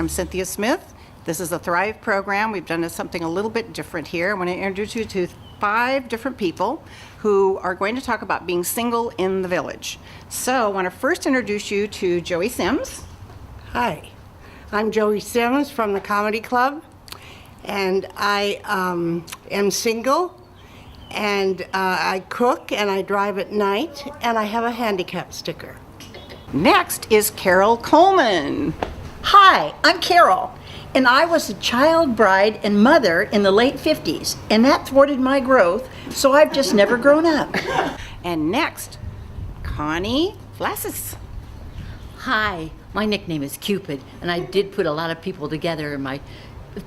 I'm Cynthia Smith. This is a Thrive program. We've done something a little bit different here. I want to introduce you to 5 different people who are going to talk about being single in the village. So I want to first introduce you to Joey Sims. Hi, I'm Joey Sims from the Comedy Club, and I am single, and I cook and I drive at night, and I have a handicap sticker. Next is Carol Coleman. Hi, I'm Carol, and I was a child bride and mother in the late 50s, and that thwarted my growth, so I've just never grown up. And next, Connie Flassis. Hi, my nickname is Cupid, and I did put a lot of people together in my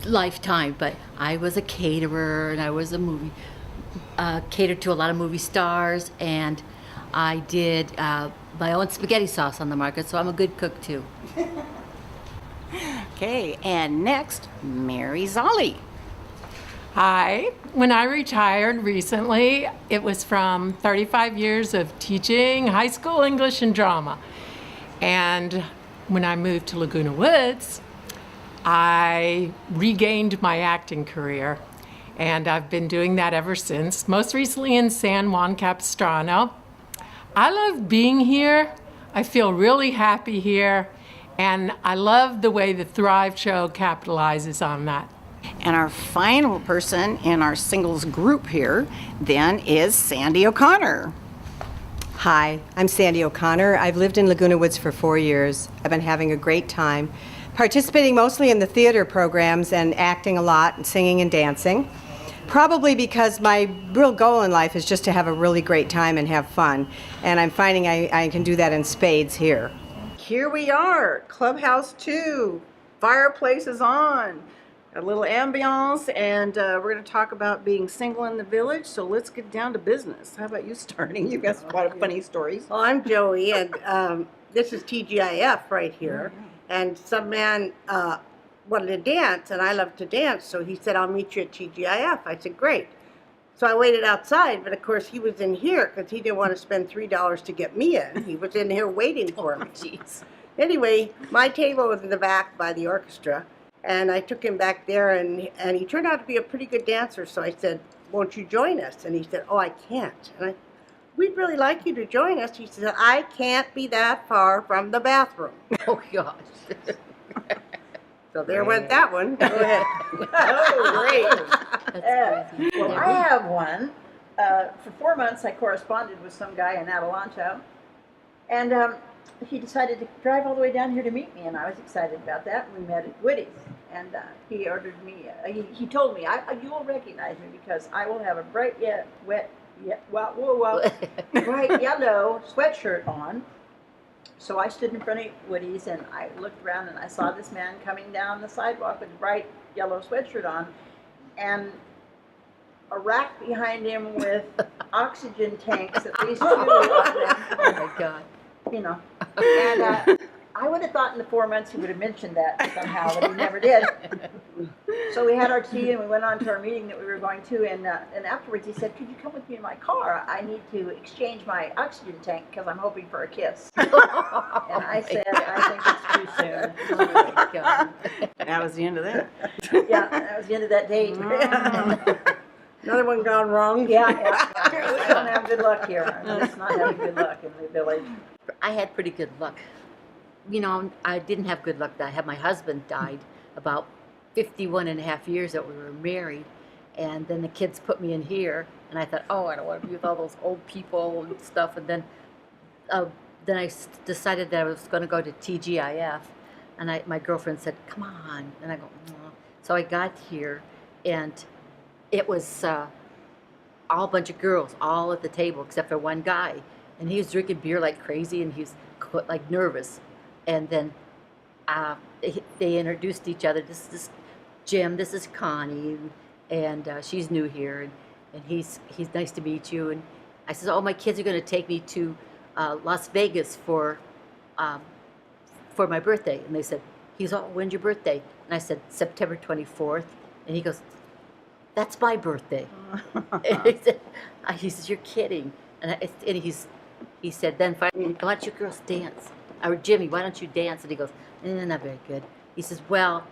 lifetime, but I was a caterer, and I was catered to a lot of movie stars, and I did my own spaghetti sauce on the market, so I'm a good cook too. Okay, and next, Mary Zolli. Hi. When I retired recently, it was from 35 years of teaching high school English and drama. And when I moved to Laguna Woods, I regained my acting career. And I've been doing that ever since, most recently in San Juan Capistrano. I love being here. I feel really happy here. And I love the way the Thrive show capitalizes on that. And our final person in our singles group here then is Sandy O'Connor. Hi, I'm Sandy O'Connor. I've lived in Laguna Woods for 4 years. I've been having a great time, participating mostly in the theater programs and acting a lot and singing and dancing. Probably because my real goal in life is just to have a really great time and have fun. And I'm finding I can do that in spades here. Here we are, Clubhouse 2, fireplace is on, a little ambiance, and we're going to talk about being single in the village, so let's get down to business. How about you starting? You got some quite funny stories. Well, I'm Joey, and this is TGIF right here. And some man wanted to dance, and I love to dance, so he said, I'll meet you at TGIF. I said, great. So I waited outside, but of course he was in here because he didn't want to spend $3 to get me in. He was in here waiting for me. Jeez. Anyway, my table was in the back by the orchestra, and I took him back there, and he turned out to be a pretty good dancer, so I said, won't you join us? And he said, oh, I can't. And we'd really like you to join us. He said, I can't be that far from the bathroom. Oh, gosh. So there went that one. Go ahead. Oh, great. That's crazy. Well, I have one. For 4 months, I corresponded with some guy in Adelanto, and he decided to drive all the way down here to meet me, and I was excited about that. We met at Woody's, and he ordered me, he told me, you will recognize me because I will have a bright bright yellow sweatshirt on. So I stood in front of Woody's, and I looked around, and I saw this man coming down the sidewalk with a bright yellow sweatshirt on, and a rack behind him with oxygen tanks, at least 2 of them. Oh, my God. You know, and I would have thought in the 4 months he would have mentioned that somehow, but he never did. So we had our tea and we went on to our meeting that we were going to, and afterwards he said, could you come with me in my car? I need to exchange my oxygen tank because I'm hoping for a kiss. And I said, I think it's too soon. Oh, my God. That was the end of that. Yeah, that was the end of that date. Another one gone wrong. Yeah. We don't have good luck here. I'm just not having good luck in the village. I had pretty good luck. You know, I didn't have good luck. My husband died about 51 and a half years that we were married, and then the kids put me in here, and I thought, oh, I don't want to be with all those old people and stuff, and then I decided that I was going to go to TGIF, and my girlfriend said, come on, and I go, no. So I got here, and it was all a bunch of girls, all at the table, except for one guy, and he was drinking beer like crazy, and he was like nervous. And then they introduced each other. This is Jim, this is Connie, and she's new here, and he's nice to meet you. And I said, oh, my kids are going to take me to Las Vegas for my birthday. And they said, when's your birthday? And I said, September 24th. And he goes, that's my birthday. And he says, you're kidding. And he said, then finally, why don't you girls dance? Or Jimmy, why don't you dance? And he goes, not very good. He says, well,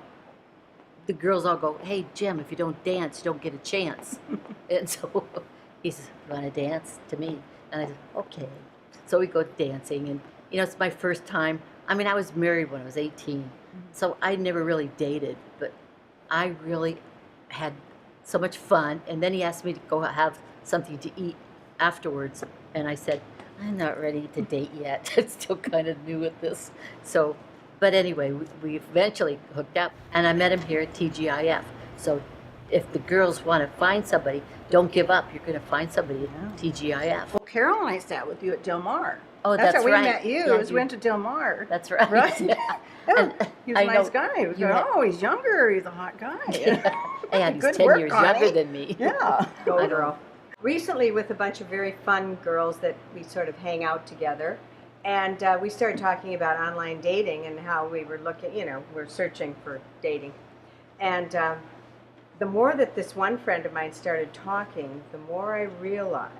the girls all go, hey, Jim, if you don't dance, you don't get a chance. And so he says, you want to dance to me? And I said, okay. So we go dancing, and it's my first time. I mean, I was married when I was 18, so I never really dated, but I really had so much fun. And then he asked me to go have something to eat afterwards, and I said, I'm not ready to date yet. I'm still kind of new at this. So, but anyway, we eventually hooked up, and I met him here at TGIF. So if the girls want to find somebody, don't give up. You're going to find somebody at TGIF. Well, Carol and I sat with you at Del Mar. Oh, That's that's how we right. met you. Yeah, is we went to Del Mar. That's right. Right? Yeah. Yeah. He was I a nice know guy. He was you going, had- oh, he's younger. He's a hot guy. And he's Good 10 work, years Connie. younger than me. Yeah. Go girl. Recently, with a bunch of very fun girls that we sort of hang out together, and we started talking about online dating and how we were looking, we're searching for dating. And the more that this one friend of mine started talking, the more I realized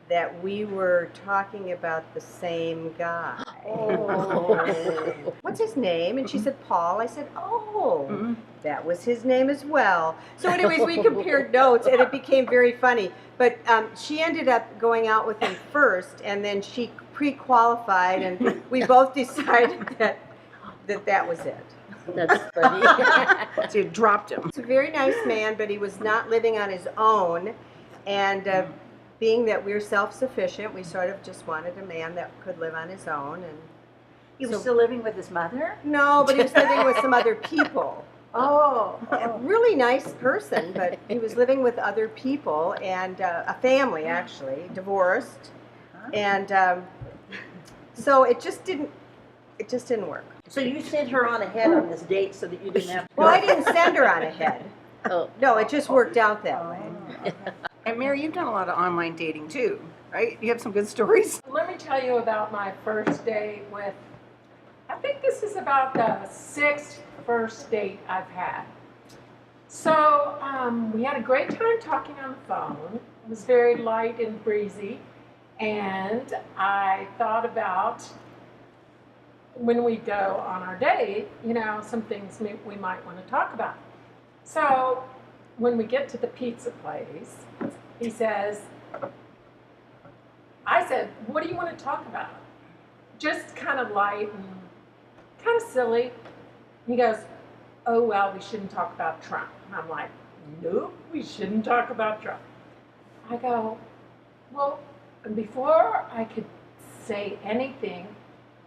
that we were talking about the same guy. What's his name? And she said, Paul. I said, oh, that was his name as well. So anyways, we compared notes, and it became very funny. But she ended up going out with him first, and then she pre-qualified, and we both decided that was it. That's funny. So you dropped him. He's a very nice man, but he was not living on his own. And being that we're self-sufficient, we sort of just wanted a man that could live on his own. And He was still living with his mother? no, but he was living with some other people. Oh. A really nice person, but he was living with other people and a family, actually, divorced. And so it just didn't work. So you sent her on ahead on this date so that you didn't have to Well, I didn't send her on ahead. Oh, No, it just worked out that way. And Mary, you've done a lot of online dating too, right? You have some good stories. Let me tell you about my first date with, I think this is about the sixth first date I've had. So we had a great time talking on the phone. It was very light and breezy. And I thought about when we go on our date, some things we might want to talk about. So when we get to the pizza place, he says, I said, what do you want to talk about? Just kind of light and kind of silly. He goes, oh, well, we shouldn't talk about Trump. And I'm like, nope, we shouldn't talk about Trump. I go, well, before I could say anything,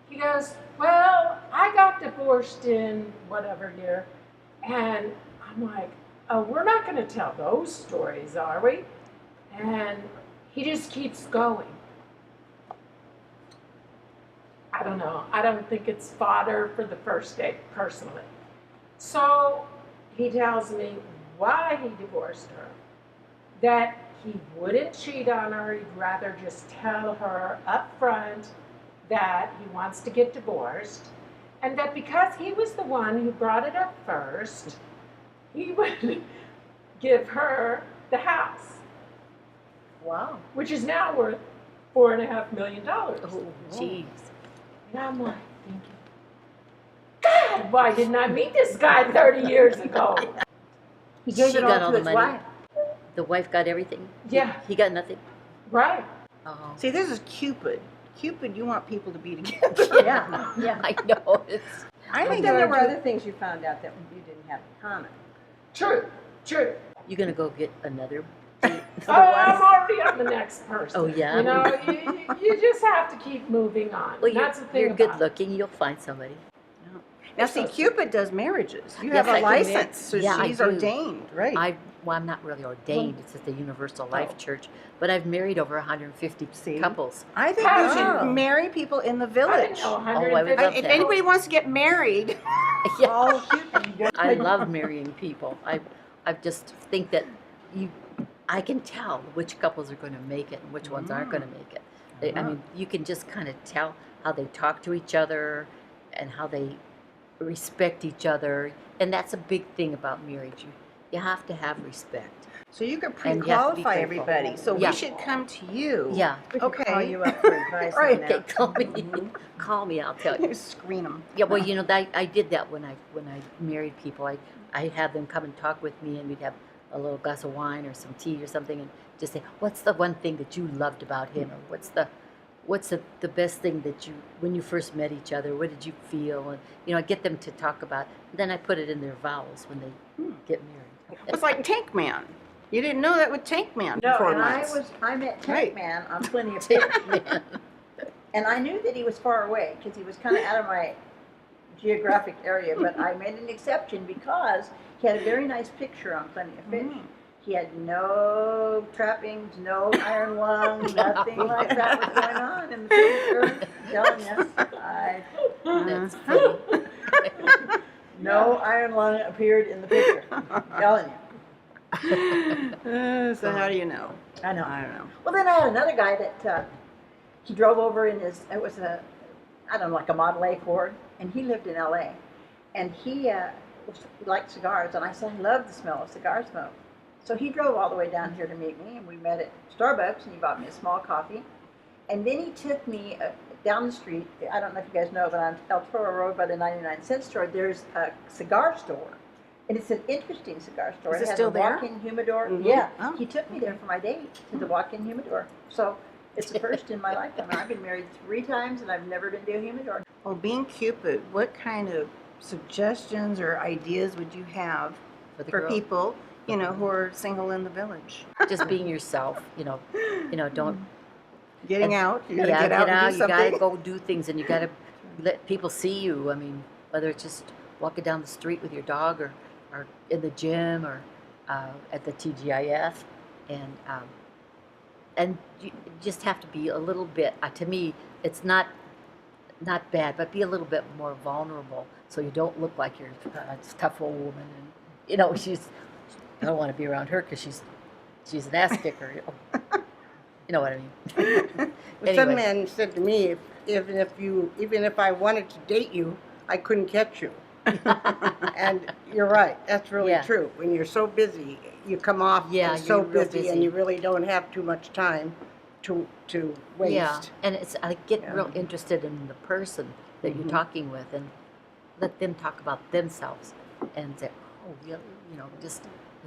he goes, well, I got divorced in whatever year. And I'm like, oh, we're not going to tell those stories, are we? And he just keeps going. I don't know. I don't think it's fodder for the first date, personally. So he tells me why he divorced her, that he wouldn't cheat on her. He'd rather just tell her up front that he wants to get divorced, and that because he was the one who brought it up first, he would give her the house, Wow. which is now worth $4.5 million. oh, jeez. And I'm like thinking, God, why didn't I meet this guy 30 years ago? He gave She it got all all to the his money. wife. The wife got everything? Yeah. He got nothing? Right. Oh. See, this is Cupid. Cupid, you want people to be together. Yeah, yeah. I know. It's, I But think then there that were other things you found out that you didn't have in common. True. True. you going to go get another? Oh, I'm already on the next person. Oh, yeah? You know, you just have to keep moving on. Well, That's the thing you're about good it. looking. You'll find somebody. Now, see, Cupid does marriages. You Yes, have a I can license, so yeah, I she's do. ordained, right? Well, I'm not really ordained. It's just a Universal Life Oh. Church. But I've married over 150 See? couples. I think How you did should you- marry people in the I village. didn't know I would 150. love If that. anybody wants to get married, Yeah. oh, Cupid. I love marrying people. I just think that I can tell which couples are going to make it and which ones aren't going to make it. I mean, you can just kind of tell how they talk to each other and how they respect each other. And that's a big thing about marriage. you have to have respect. So you could And you have to be pre-qualify careful. everybody. So Yeah. we should come to you. Yeah. We can call Okay. you up for advice on Right. Okay, that. call me, I'll tell you. Screen them. Yeah, well, you know, I did that when I married people. I had them come and talk with me, and we'd have a little glass of wine or some tea or something, and just say, what's the one thing that you loved about him, or what's the best thing that you, when you first met each other, what did you feel? And, you know, I get them to talk about, then I put it in their vows when they get married. It's like Tank Man. You didn't know that with Tank Man No, for and months. I met Tank Right. Man on Plenty of Fish. And I knew that he was far away because he was kind of out of my geographic area, but I made an exception because he had a very nice picture on Plenty of Fish. He had no trappings, no iron lung, nothing like that was going on in the picture. I'm telling you, That's funny. no iron lung appeared in the picture. I'm telling you. So how do you know? I know. I don't know. Well, then I had another guy that he drove over in his, it was a, I don't know, like a Model A Ford, and he lived in LA. And he liked cigars, and I said, I love the smell of cigar smoke. So he drove all the way down here to meet me, and we met at Starbucks, and he bought me a small coffee. And then he took me down the street. I don't know if you guys know, but on El Toro Road by the 99-cent store, there's a cigar store. And it's an interesting cigar store. Is it has still a there? walk-in humidor. Mhm. Yeah, Oh. he took me there for my date to the walk-in humidor. So it's the first in my lifetime. I've been married 3 times, and I've never been to a humidor. Well, being Cupid, what kind of suggestions or ideas would you have For the for girl. people, you know, who are single in the village? Just being yourself, you know, don't. Getting And- out, you gotta Yeah, get out and do you something. gotta go do things, and you gotta let people see you. I mean, whether it's just walking down the street with your dog, or in the gym, or at the TGIF, and you just have to be a little bit. To me, it's not bad, but be a little bit more vulnerable, so you don't look like you're this tough old woman. And you know, I don't want to be around her because she's an ass kicker. You know what I mean? Some Anyway. man said to me, even if I wanted to date you, I couldn't catch you. And you're right, that's really Yeah. true. When you're so busy, you come off Yeah, as so you're real busy, busy. and you really don't have too much time to waste. Yeah, and I get Yeah. real interested in the person that you're talking with, and let them talk about themselves, and say, oh, really, you know, just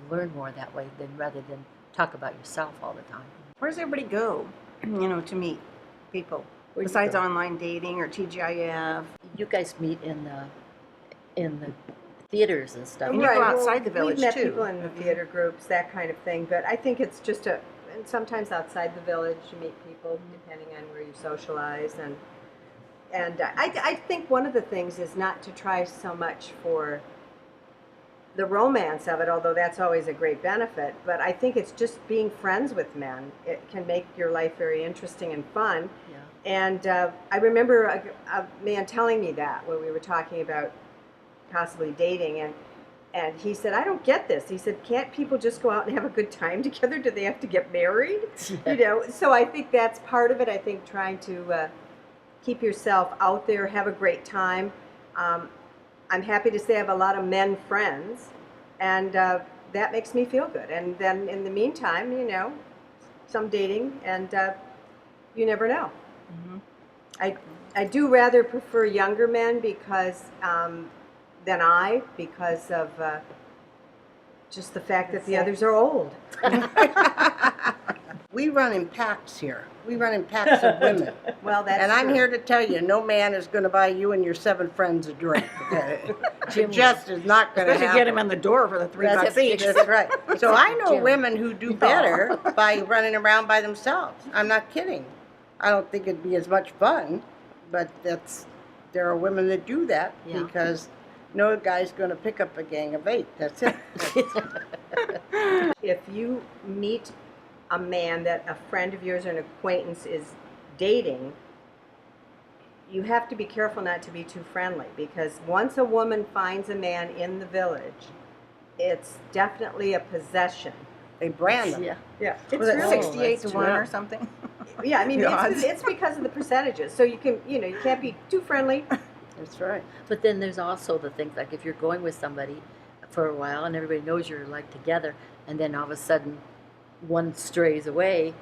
learn more that way rather than talk about yourself all the time. Where does everybody go, you know, to meet people? Where do you Besides go? online dating or TGIF? You guys meet in the theaters and stuff. And you go outside the village, We've met too. people in the theater groups, that kind of thing, but I think it's just and sometimes outside the village, you meet people depending on where you socialize, and I think one of the things is not to try so much for the romance of it, although that's always a great benefit, but I think it's just being friends with men. It can make your life very interesting and fun. Yeah. And I remember a man telling me that when we were talking about possibly dating, and he said, I don't get this. He said, can't people just go out and have a good time together? Do they have to get married? You know, so I think that's part of it. I think trying to keep yourself out there, have a great time. I'm happy to say I have a lot of men friends, and that makes me feel good. And then in the meantime, you know, some dating, and you never know. I do rather prefer younger men because of just the fact that the others are old. We run in packs here. We run in packs of women. Well, that's And I'm true. here to tell you, no man is going to buy you and your 7 friends a drink. Okay? It just is not going to Especially happen. get them in the door for the $3 each. That's right. So I know Jim. women who do better by running around by themselves. I'm not kidding. I don't think it'd be as much fun, but there are women that do that Yeah. because no guy's going to pick up a gang of 8. That's it. If you meet a man that a friend of yours or an acquaintance is dating, you have to be careful not to be too friendly, because once a woman finds a man in the village, it's definitely a possession. They brand them. Yeah. Yeah, Was it Oh, 68 to that's 1 true. or something? Yeah, I mean, The odds. it's because of the percentages. So you can't be too friendly. That's right. But then there's also the things like if you're going with somebody for a while, and everybody knows you're like together, and then all of a sudden one strays away,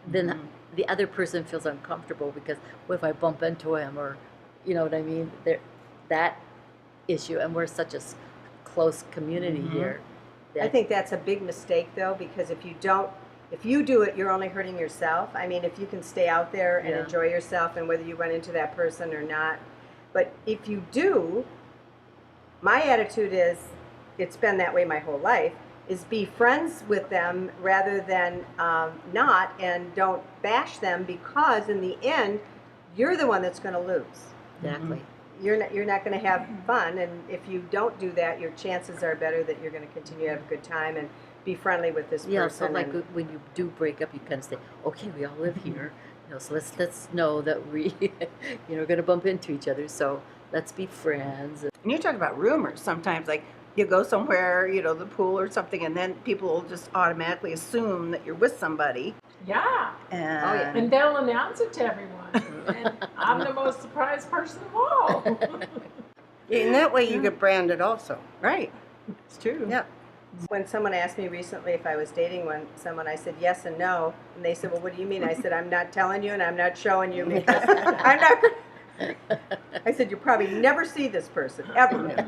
then the other person feels uncomfortable because what if I bump into him, or you know what I mean? That issue, and we're such a close community here. I think that's a big mistake, though, because if you do it, you're only hurting yourself. I mean, if you can stay out there and Yeah. enjoy yourself, and whether you run into that person or not. But if you do, my attitude is, it's been that way my whole life, is be friends with them rather than not, and don't bash them, because in the end, you're the one that's going to lose. Exactly. You're not going to have fun, and if you don't do that, your chances are better that you're going to continue to have a good time and be friendly with this Yeah, person. so like and- when you do break up, you kind of say, okay, we all live here, you know, so let's know that we, you know, are going to bump into each other, so let's be friends. And you talk about rumors sometimes, like you go somewhere, you know, the pool or something, and then people will just automatically assume that you're with somebody. Yeah. And And they'll announce it to everyone. And I'm the most surprised person of all. In that way, you get branded also. right, it's true. Yeah. When someone asked me recently if I was dating someone, I said yes and no, and they said, well, what do you mean? I said, I'm not telling you and I'm not showing you, because I'm not. I said, you'll probably never see this person ever.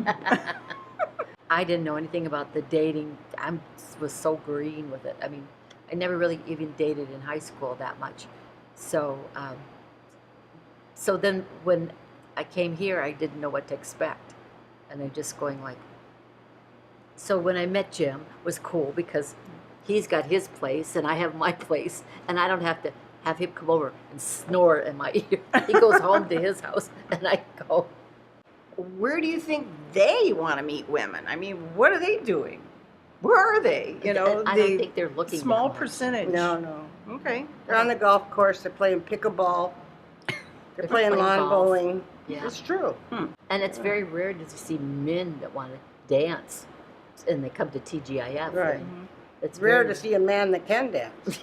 I didn't know anything about the dating. I was so green with it. I mean, I never really even dated in high school that much. So, so then when I came here, I didn't know what to expect. And I'm just going like, so when I met Jim, it was cool because he's got his place and I have my place, and I don't have to have him come over and snore in my ear. He goes home to his house and I go. Where do you think they want to meet women? I mean, what are they doing? Where are they? You know, I don't think they're looking small that much. percentage. No. Okay. They're on the golf course. They're playing pickleball. They're playing lawn golf. bowling. Yeah. It's true. And it's very rare to see men that want to dance, and they come to TGIF. Right. and It's Rare very to see a man that can dance.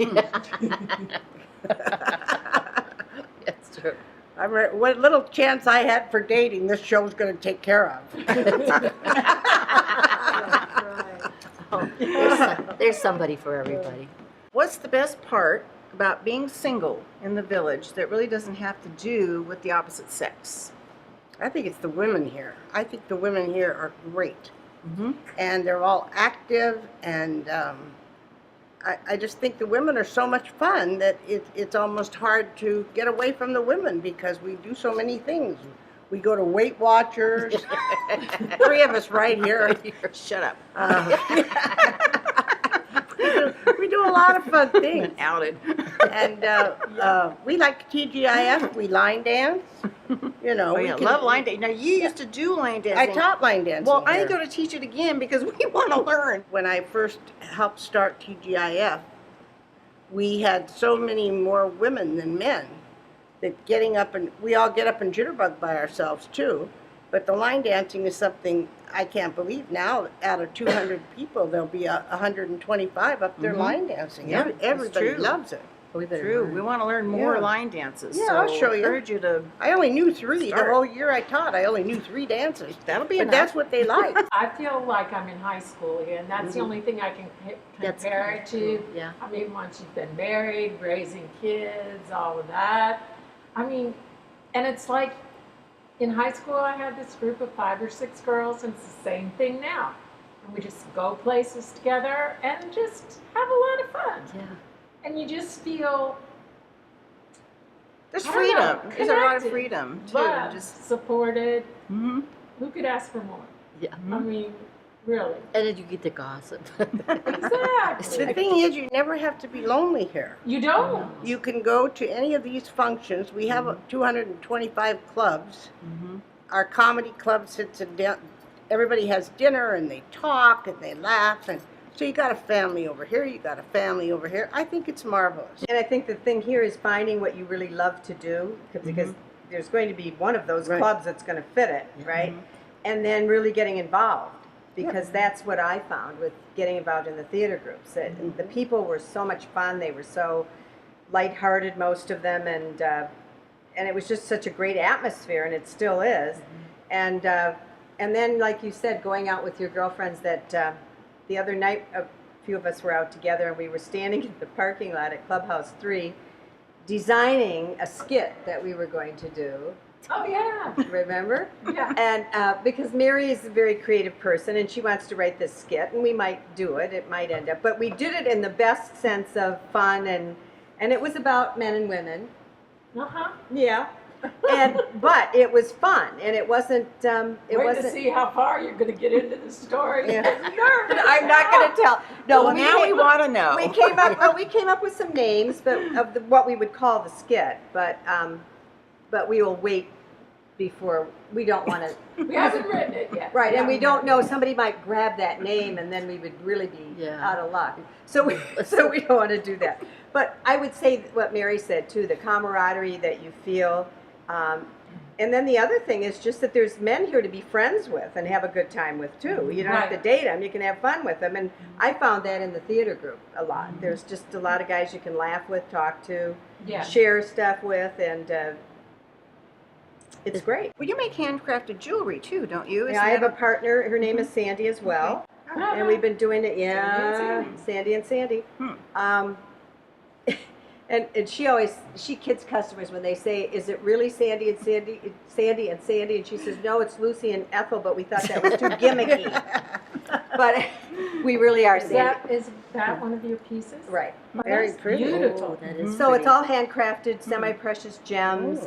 That's true. What little chance I had for dating, this show's going to take care of. Oh, there's somebody for everybody. What's the best part about being single in the village that really doesn't have to do with the opposite sex? I think it's the women here. I think the women here are great. Mm-hmm. And they're all active, and I just think the women are so much fun that it's almost hard to get away from the women because we do so many things. We go to Weight Watchers, 3 of us right here. Shut up. We do a lot of fun things. Outed. And we like TGIF, we line dance. You know, Oh we yeah, can- love line dancing. Now you used to do line dancing. I taught line dancing. Well, I here. go to teach it again because we want to learn. When I first helped start TGIF, we had so many more women than men that getting up, and we all get up and jitterbug by ourselves too, but the line dancing is something I can't believe now. Out of 200 people, there'll be 125 up there line dancing. Yeah, that's Everybody true. loves it. We better True. learn. We want to learn more Yeah. line dances. Yeah, so I'll show you. I encourage you to. I only knew 3. Start. The whole year I taught, I only knew 3 dances. That'll be But enough. that's what they like. I feel like I'm in high school here, and that's the only thing I can That's compare it to. Yeah. I mean, once you've been married, raising kids, all of that. I mean, and it's like in high school, I had this group of 5 or 6 girls, and it's the same thing now. And we just go places together and just have a lot of fun. Yeah. And you just feel There's I don't know, freedom. There's a lot of connected, freedom too. loved, Just. supported. Mm-hmm. Who could ask for more? Yeah. I mean, really. And then you get to gossip. Exactly. The thing is, you never have to be lonely here. You don't. You can go to any of these functions. We have 225 clubs. Our comedy club sits and everybody has dinner and they talk and they laugh, and so you got a family over here, you got a family over here. I think it's marvelous. And I think the thing here is finding what you really love to do, because there's going to be one of those Right. clubs that's going to fit it, right? And then really getting involved, because that's what I found with getting involved in the theater groups. That the people were so much fun. They were so lighthearted, most of them, and it was just such a great atmosphere, and it still is. And And then, like you said, going out with your girlfriends. That the other night, a few of us were out together, and we were standing in the parking lot at Clubhouse 3, designing a skit that we were going to do. Oh, yeah. Remember? Yeah. And because Mary is a very creative person, and she wants to write this skit, and we might do it. It might end up, but we did it in the best sense of fun, and it was about men and women. Uh-huh. Yeah. But it was fun, and it wasn't. Wait to see how far you're going to get into the story. Yeah. I'm not going to tell. No, Well, now we want to know. We came up. Well, we came up with some names, but of what we would call the skit. But we will wait before. We don't want to. We haven't written it yet. Right, and we don't know. Somebody might grab that name, and then we would really be out of luck. So we don't want to do that. But I would say what Mary said too: the camaraderie that you feel. And then the other thing is just that there's men here to be friends with and have a good time with too. You don't have to date them; you can have fun with them. And I found that in the theater group a lot. There's just a lot of guys you can laugh with, talk to, share stuff with, and it's great. Well, you make handcrafted jewelry too, don't you? Yeah, I have a partner. Her name is Sandy as well, and we've been doing it. Yeah, Sandy and Sandy. And she kids customers when they say, "Is it really Sandy and Sandy, Sandy and Sandy?" And she says, "No, it's Lucy and Ethel." But we thought that was too gimmicky. But we really are Sandy. Is that one of your pieces? Right. Oh, Very that's pretty. Beautiful. That is So pretty. it's all handcrafted, semi-precious gems,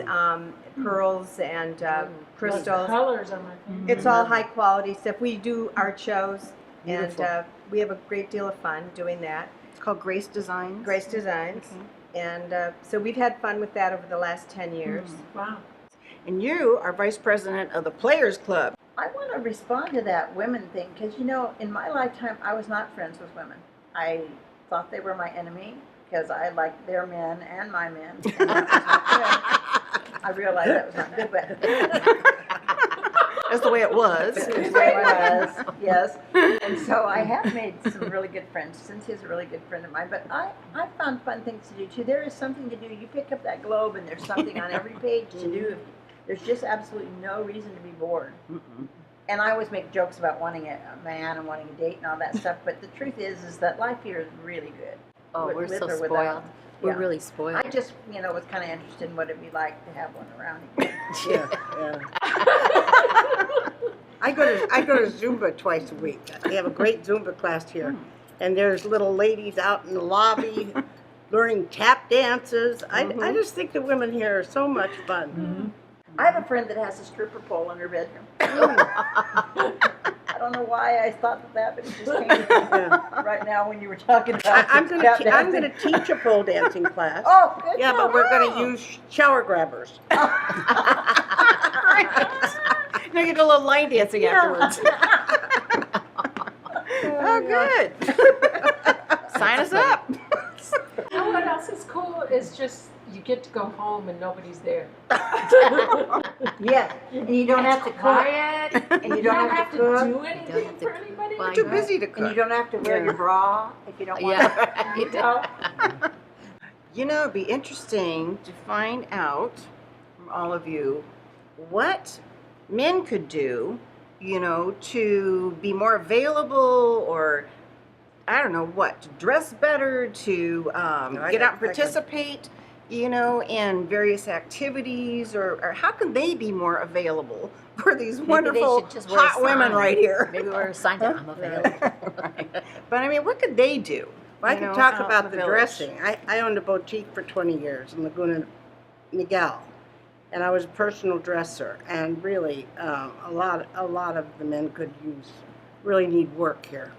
pearls, and The crystals. colors are my favorite. It's all high quality stuff. We do art shows, Beautiful. and we have a great deal of fun doing that. It's called Grace Designs. Grace Designs. And so we've had fun with that over the last 10 years. Wow. And you are vice president of the Players Club. I want to respond to that women thing because, in my lifetime, I was not friends with women. I thought they were my enemy because I liked their men and my men. And that was not good. I realized that was not good, but That's the way it was. that's the way it was, yes. And so I have made some really good friends. Cynthia's a really good friend of mine. But I found fun things to do, too. There is something to do. You pick up that globe, and there's something on every page to do. There's just absolutely no reason to be bored. And I always make jokes about wanting a man and wanting a date and all that stuff. But the truth is that life here is really good. Oh, we're with so or spoiled. without. We're Yeah. really spoiled. I just, was kind of interested in what it'd be like to have one around again. Yeah. I go to Zumba twice a week. They have a great Zumba class here, and there's little ladies out in the lobby learning tap dances. I just think the women here are so much fun. I have a friend that has a stripper pole in her bedroom. I don't know why I thought that, but it just came to me right now when you were talking about I'm tap gonna dancing. teach a pole dancing class. Oh, good. Yeah, but we're gonna use shower grabbers. Now you do a little line dancing afterwards. Oh, good. Sign us up. And what else is cool is just you get to go home and nobody's there. Yes, and you don't have to cook, Quiet. and you You don't have to cook, do anything for anybody. Why Too not? busy to and you cook. don't have to wear your bra if you don't want to. Yeah. You know? It'd be interesting to find out from all of you what men could do, to be more available, or I don't know what, to dress better, to get out and participate, in various activities, or how can they be more available for these Maybe wonderful they should just wear a hot women sign. right here? Maybe wear a sign that I'm available. But I mean, what could they do? Well, I you can know, talk out in about the the village? dressing. I owned a boutique for 20 years in Laguna Niguel, and I was a personal dresser. And really, a lot of the men really need work here.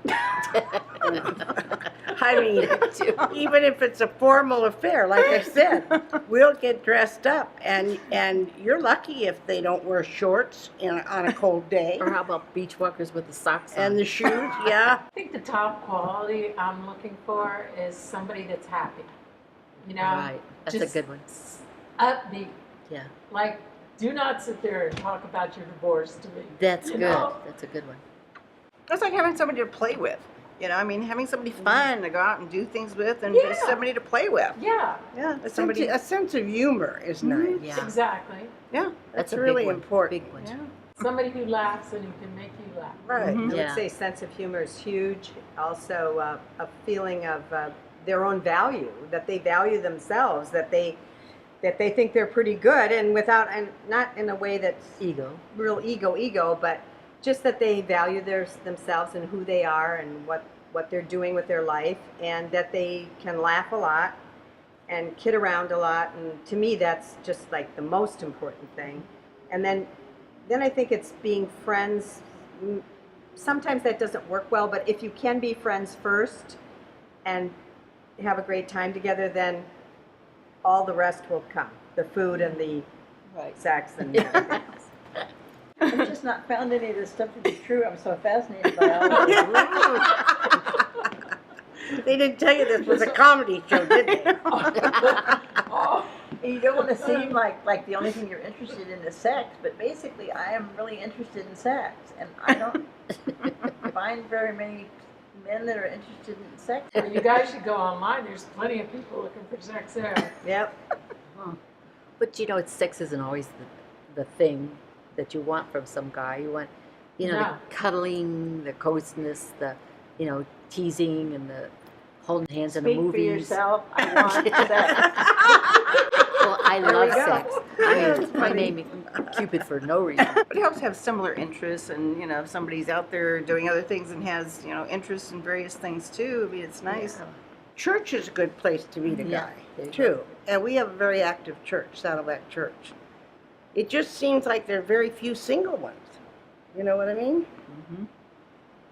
I mean, even if it's a formal affair, like I said, we'll get dressed up, and you're lucky if they don't wear shorts on a cold day. Or how about beach walkers with the socks on? And the shoes, yeah. I think the top quality I'm looking for is somebody that's happy. Right. That's a just good one. Upbeat. Yeah. Like, do not sit there and talk about your divorce to me. That's You good. know? That's a good one. It's like having somebody to play with. Having somebody fun to go out and do things with, and Yeah. just somebody to play with. Yeah, Yeah, Somebody, a sense of humor is nice. Yeah. exactly. Yeah, That's a big really one. important. Big one. yeah. Somebody who laughs and who can make you laugh. Right. I would Yeah. say sense of humor is huge. Also, a feeling of their own value, that they value themselves, that they think they're pretty good, and not in a way that's Ego. real ego, but just that they value themselves and who they are and what they're doing with their life, and that they can laugh a lot and kid around a lot. And to me, that's just like the most important thing. And then I think it's being friends. Sometimes that doesn't work well, but if you can be friends first and have a great time together, then all the rest will come. The food and the Right. sex and everything else. I've just not found any of this stuff to be true. I'm so fascinated by all of it. They didn't tell you this was a comedy show, did they? And you don't want to seem like the only thing you're interested in is sex, but basically I am really interested in sex, and I don't find very many men that are interested in sex. You guys should go online. There's plenty of people looking for sex there. Yep. But you know, sex isn't always the thing that you want from some guy. You want, you know, No. the cuddling, the closeness, the, you know, teasing and the holding hands in the Speak for movies. yourself. I want sex. Well, I love we go. sex. I mean, my name is Cupid for no reason. It helps to have similar interests, and you know, if somebody's out there doing other things and has, you know, interests in various things too, I mean, it's nice. Yeah. Church is a good place to meet a Yeah, guy, there you too. And we have a very active church, Saddleback Church. It just seems like there are very few single ones. You know what I mean?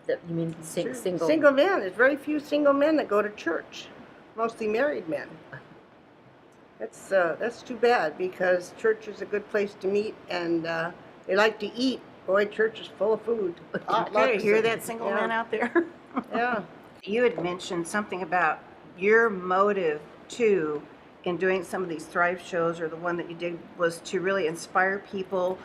You mean single? Single men. There's very few single men that go to church. Mostly married men. That's too bad, because church is a good place to meet, and they like to eat. Boy, church is full of food. Okay, hear that, single Yeah. man out there? Yeah. You had mentioned something about your motive too in doing some of these Thrive shows, or the one that you did was to really inspire people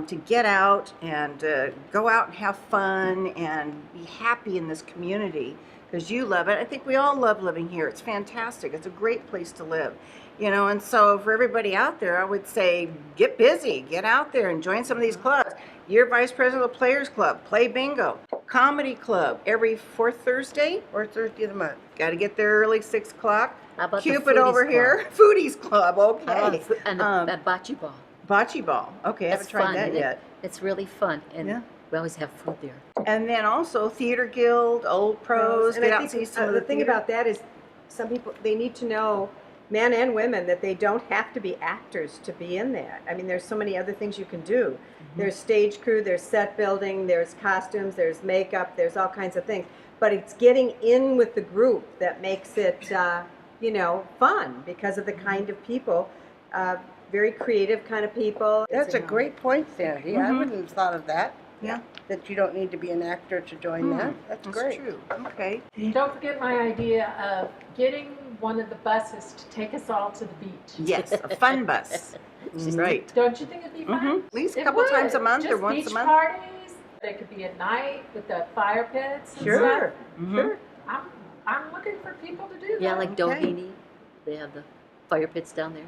to get out and go out and have fun and be happy in this community, because you love it. I think we all love living here. It's fantastic. It's a great place to live. You know, and so for everybody out there, I would say get busy, get out there and join some of these clubs. You're vice president of the Players Club, play bingo, comedy club every fourth Thursday. Or Thursday of the month. Got to get there early, 6 o'clock. How about the Cupid Foodies over Club? here, Foodies Club. Okay. And the bocce ball. Bocce ball. Okay, I haven't It's tried fun. that and yet. It's really fun, and Yeah. we always have food there. And then also Theater Guild, Old Pros. And Get I out and think see some of the the thing theater. about that is some people, they need to know, men and women, that they don't have to be actors to be in that. I mean, there's so many other things you can do. There's stage crew, there's set building, there's costumes, there's makeup, there's all kinds of things. But it's getting in with the group that makes it, you know, fun, because of the kind of people, very creative kind of people. That's a great point, Sandy. I wouldn't have thought of that. Yeah. That you don't need to be an actor to join that. That's great. true. Okay. And don't forget my idea of getting one of the buses to take us all to the beach. Yes, a fun bus. Right. Don't you think it'd be fun? At least a It couple would. times a month or Just once a beach month. parties. They could be at night with the fire pits and Sure. stuff. Sure. I'm looking for people to do that. Yeah, like Okay. Doheny, they have the fire pits down there.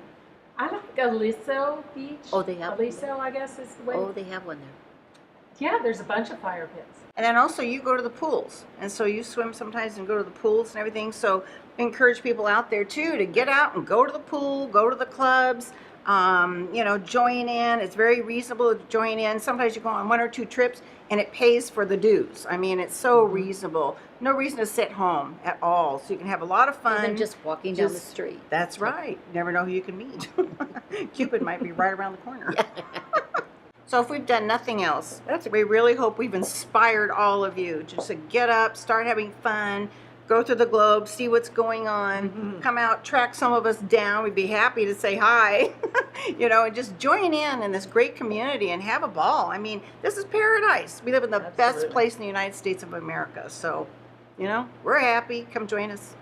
I like Aliso Beach. Oh, they have- Aliso, I guess is the way. Oh, they have one there. Yeah, there's a bunch of fire pits. And then also you go to the pools. And so you swim sometimes and go to the pools and everything. So encourage people out there too to get out and go to the pool, go to the clubs, you know, join in. It's very reasonable to join in. Sometimes you go on 1 or 2 trips and it pays for the dues. I mean, it's so reasonable. No reason to sit home at all. So you can have a lot of fun. Even just walking down the Just- street. That's right. You never know who you can meet. Cupid might be right around the corner. So if we've done nothing else, we really hope we've inspired all of you just to get up, start having fun, go through the globe, see what's going on, come out, track some of us down. We'd be happy to say hi, you know, and just join in this great community and have a ball. I mean, this is paradise. We live in the best place in the United States of America. So, you know, we're happy. Come join us.